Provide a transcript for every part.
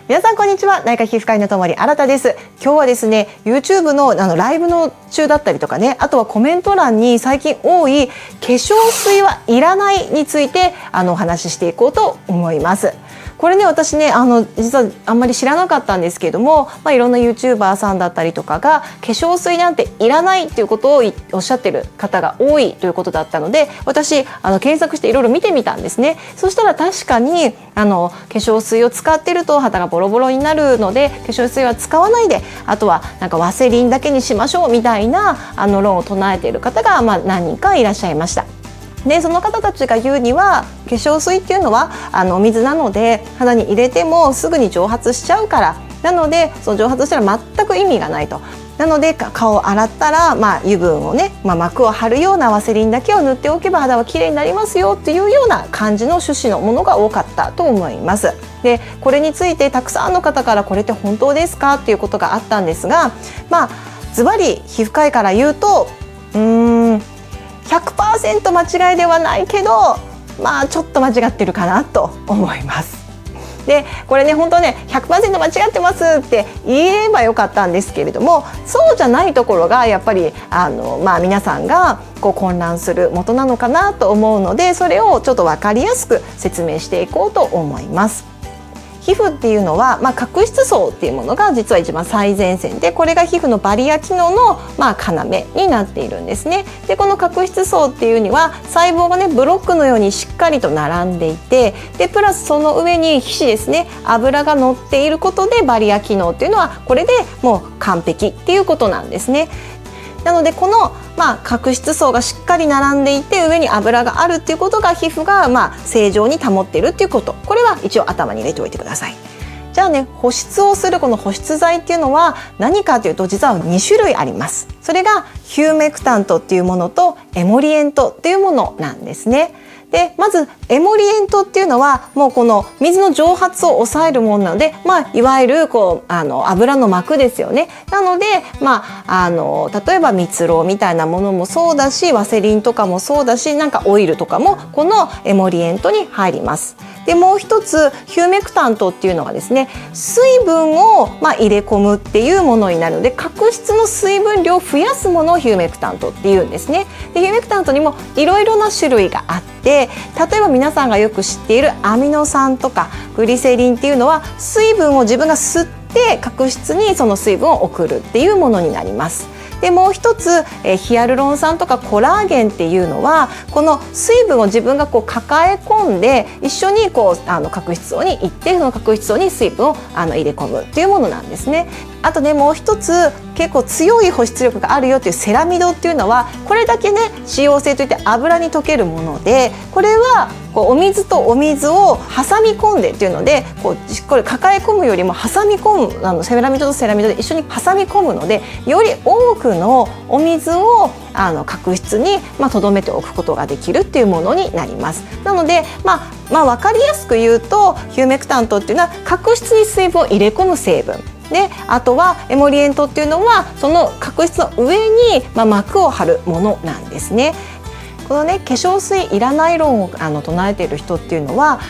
皆さんこんにちは。内科皮膚科医の友利新です。今日はですね YouTube のライブの中だったりとかね、あとはコメント欄に最近多い化粧水はいらないについてお話ししていこうと思います。これね、私ね実はあんまり知らなかったんですけれども、いろんな YouTuber さんだったりとかが化粧水なんていらないということをおっしゃってる方が多いということだったので、私検索していろいろ見てみたんですね。そしたら確かに化粧水を使ってると肌がボロボロになるので、化粧水は使わないで、あとはなんかワセリンだけにしましょうみたいな論を唱えている方が何人かいらっしゃいました。でその方たちが言うには、化粧水っていうのはお水なので肌に入れてもすぐに蒸発しちゃうから、なのでその蒸発したら全く意味がないと。なので顔を洗ったら、油分をね、膜を張るようなワセリンだけを塗っておけば肌はきれいになりますよっていうような感じの趣旨のものが多かったと思います。でこれについてたくさんの方からこれって本当ですかっていうことがあったんですが、ズバリ皮膚科医から言うと100% 間違いではないけど、ちょっと間違ってるかなと思います。でこれね、本当ね 100% 間違ってますって言えばよかったんですけれども、そうじゃないところがやっぱり皆さんが混乱する元なのかなと思うので、それをちょっと分かりやすく説明していこうと思います。皮膚っていうのは、角質層っていうものが実は一番最前線で、これが皮膚のバリア機能の要になっているんですね。でこの角質層っていうには細胞がねブロックのようにしっかりと並んでいて、でプラスその上に皮脂ですね、油が乗っていることでバリア機能っていうのはこれでもう完璧っていうことなんですね。なのでこの角質層がしっかり並んでいて、上に油があるっていうことが皮膚が正常に保っているっていうこと、これは一応頭に入れておいてください。じゃあね、保湿をするこの保湿剤っていうのは何かというと、実は2種類あります。それがヒューメクタントっていうものとエモリエントっていうものなんですね。でまずエモリエントっていうのはもうこの水の蒸発を抑えるものなので、いわゆる油の膜ですよね。なので、例えば蜜蝋みたいなものもそうだし、ワセリンとかもそうだし、なんかオイルとかもこのエモリエントに入ります。でもう一つヒューメクタントっていうのがですね、水分を入れ込むっていうものになるので、角質の水分量を増やすものをヒューメクタントっていうんですね。でヒューメクタントにもいろいろな種類があって、例えば皆さんがよく知っているアミノ酸とかグリセリンっていうのは水分を自分が吸って角質にその水分を送るっていうものになります。でもう一つヒアルロン酸とかコラーゲンっていうのはこの水分を自分が抱え込んで一緒に角質層に行って、その角質層に水分を入れ込むっていうものなんですね。あとね、もう一つ結構強い保湿力があるよっていうセラミドっていうのは、これだけね脂溶性といって油に溶けるもので、これはお水とお水を挟み込んでっていうので、これ抱え込むよりも挟み込む、セラミドとセラミドで一緒に挟み込むので、より多くのお水を角質に留めておくことができるっていうものになります。なので分かりやすく言うと、ヒューメクタントっていうのは角質に水分を入れ込む成分で、あとはエモリエントっていうのはその角質の上に膜を張るものなんですね。このね、化粧水いらない論を唱えている人っていうのは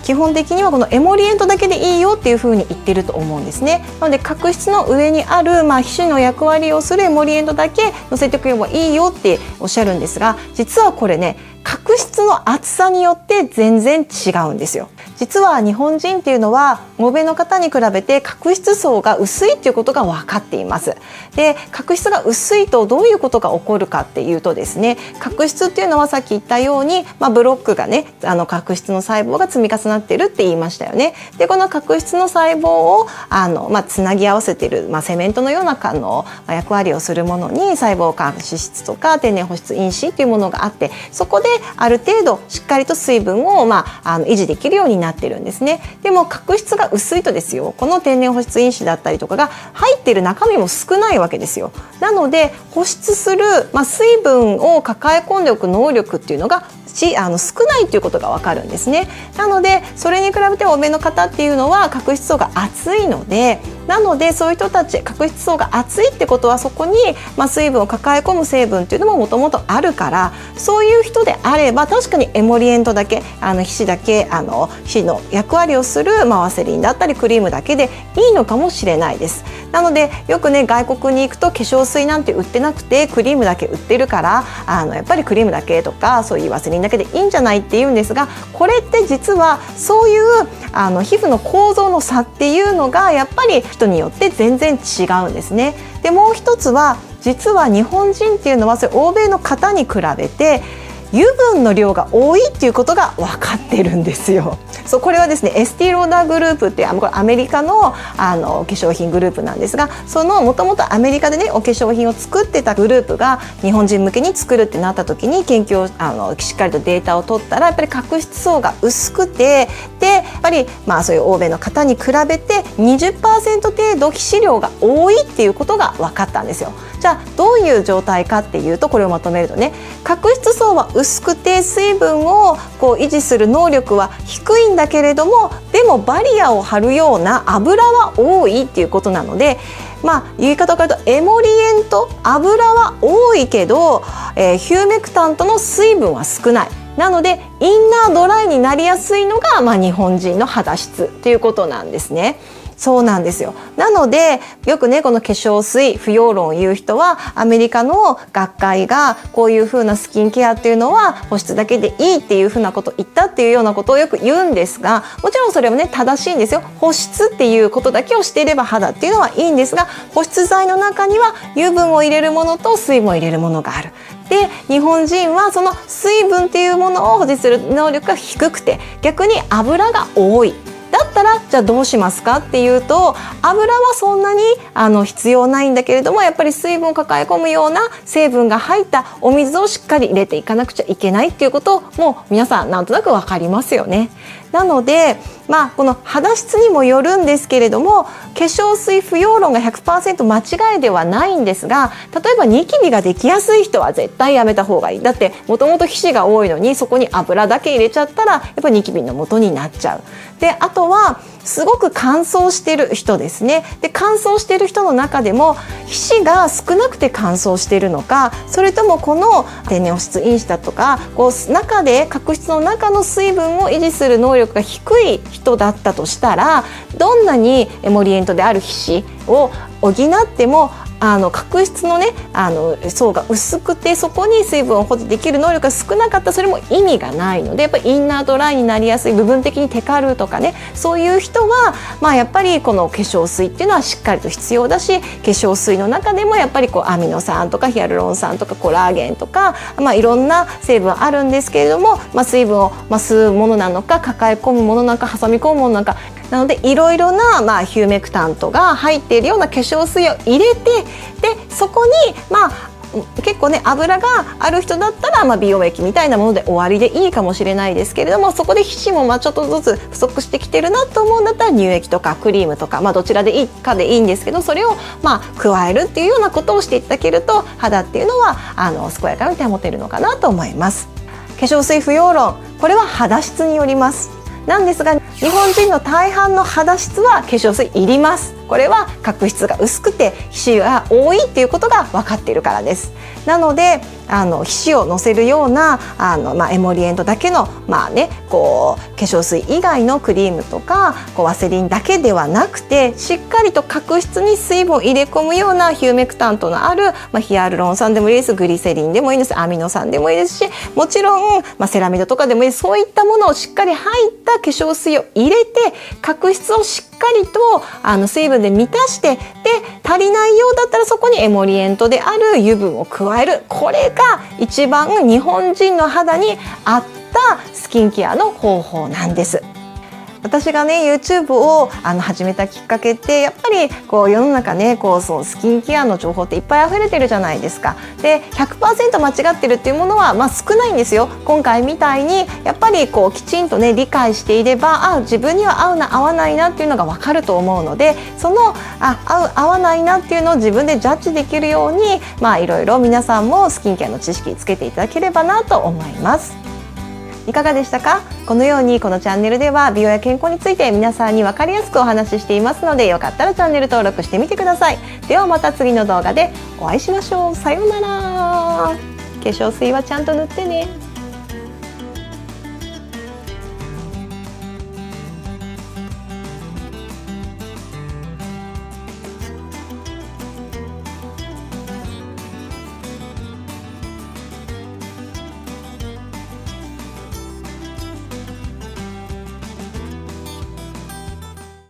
基本的にはこのエモリエントだけでいいよっていうふうに言ってると思うんですね。なので角質の上にある皮脂の役割をするエモリエントだけ乗せておけばいいよっておっしゃるんですが、実はこれね、角質の厚さによって全然違うんですよ。実は日本人っていうのは欧米の方に比べて角質層が薄いっていうことが分かっています。で角質が薄いとどういうことが起こるかっていうとですね、角質っていうのはさっき言ったように、ブロックがね角質の細胞が積み重なってるって言いましたよね。でこの角質の細胞をつなぎ合わせている、セメントのような役割をするものに細胞間脂質とか天然保湿因子っていうものがあって、そこである程度しっかりと水分を維持できるようになってるんですね。でも角質が薄いとですよ、この天然保湿因子だったりとかが入っている中身も少ないわけですよ。なので保湿する、水分を抱え込んでおく能力っていうのが少ないということがわかるんですね。なのでそれに比べて欧米の方っていうのは角質層が厚いので、そういう人たち角質層が厚いってことはそこに、水分を抱え込む成分っていうのももともとあるから、そういう人であれば確かにエモリエントだけ皮脂だけ皮脂の役割をする、ワセリンだったりクリームだけでいいのかもしれないです。なのでよくね外国に行くと化粧水なんて売ってなくてクリームだけ売ってるからやっぱりクリームだけとかそういうワセリンだけでいいんじゃないって言うんですが、これって実はそういう皮膚の構造の差っていうのがやっぱり人によって全然違うんですね。でもう一つは実は日本人っていうのはそういう欧米の方に比べて油分の量が多いっていうことが分かってるんですよ。これはですねエスティローダーグループってこれアメリカの化粧品グループなんですが、もともとアメリカでねお化粧品を作ってたグループが日本人向けに作るってなった時に研究をしっかりとデータを取ったらやっぱり角質層が薄くて、でやっぱりそういう欧米の方に比べて 20% 程度皮脂量が多いっていうことが分かったんですよ。じゃあどういう状態かっていうと、これをまとめるとね、角質層は薄くて水分を維持する能力は低いんだけれども、でもバリアを張るような油は多いっていうことなので、言い方を変えるとエモリエント油は多いけど、ヒューメクタントの水分は少ない。なのでインナードライになりやすいのが、日本人の肌質っていうことなんですね。そうなんですよ。なのでよくねこの化粧水不要論を言う人はアメリカの学会がこういう風なスキンケアっていうのは保湿だけでいいっていう風なことを言ったっていうようなことをよく言うんですが、もちろんそれはね正しいんですよ。保湿っていうことだけをしていれば肌っていうのはいいんですが、保湿剤の中には油分を入れるものと水分を入れるものがある。で日本人はその水分っていうものを保持する能力が低くて逆に油が多い。だったらじゃあどうしますかっていうと、油はそんなに必要ないんだけれども、やっぱり水分を抱え込むような成分が入ったお水をしっかり入れていかなくちゃいけないっていうことをもう皆さんなんとなく分かりますよね。なのでこの肌質にもよるんですけれども、化粧水不要論が 100% 間違いではないんですが、例えばニキビができやすい人は絶対やめた方がいい。だってもともと皮脂が多いのにそこに油だけ入れちゃったらやっぱりニキビの元になっちゃう。であとはすごく乾燥してる人ですね。で乾燥してる人の中でも皮脂が少なくて乾燥しているのか、それともこの天然保湿因子だとか中で角質の中の水分を維持する能力が低い人だったとしたら、どんなにエモリエントである皮脂を補っても角質のね層が薄くてそこに水分を保持できる能力が少なかったらそれも意味がないので、やっぱりインナードライになりやすい、部分的にテカるとかね、そういう人はやっぱりこの化粧水っていうのはしっかりと必要だし、化粧水の中でもやっぱりアミノ酸とかヒアルロン酸とかコラーゲンとか、いろんな成分あるんですけれども、水分を吸うものなのか抱え込むものなのか挟み込むものなのかなのでいろいろな、ヒューメクタントが入っているような化粧水を入れて、でそこに結構ね油がある人だったら、美容液みたいなもので終わりでいいかもしれないですけれども、そこで皮脂もちょっとずつ不足してきてるなと思うんだったら乳液とかクリームとか、どちらでいいかでいいんですけど、それを加えるっていうようなことをしていただけると肌っていうのは健やかに保てるのかなと思います。化粧水不要論、これは肌質によりますなんですが、日本人の大半の肌質は化粧水いります。これは角質が薄くて皮脂が多いっていうことが分かっているからです。なので皮脂をのせるようなエモリエントだけの化粧水以外のクリームとかワセリンだけではなくて、しっかりと角質に水分を入れ込むようなヒューメクタントのある、ヒアルロン酸でもいいです、グリセリンでもいいです、アミノ酸でもいいですし、もちろん、セラミドとかでもいいです。そういったものをしっかり入った化粧水を入れて角質をしっかりと水分で満たして、で足りないようだったらそこにエモリエントである油分を加える。これが一番日本人の肌に合ったスキンケアの方法なんです。私がね YouTube を始めたきっかけって、やっぱり世の中ねスキンケアの情報っていっぱい溢れてるじゃないですか。で 100% 間違ってるっていうものは少ないんですよ。今回みたいにやっぱりきちんとね理解していれば自分には合うな合わないなっていうのが分かると思うので、その合う合わないなっていうのを自分でジャッジできるようにいろいろ皆さんもスキンケアの知識つけていただければなと思います。いかがでしたか？このようにこのチャンネルでは美容や健康について皆さんに分かりやすくお話ししていますので、よかったらチャンネル登録してみてください。ではまた次の動画でお会いしましょう。さようなら。化粧水はちゃんと塗ってね。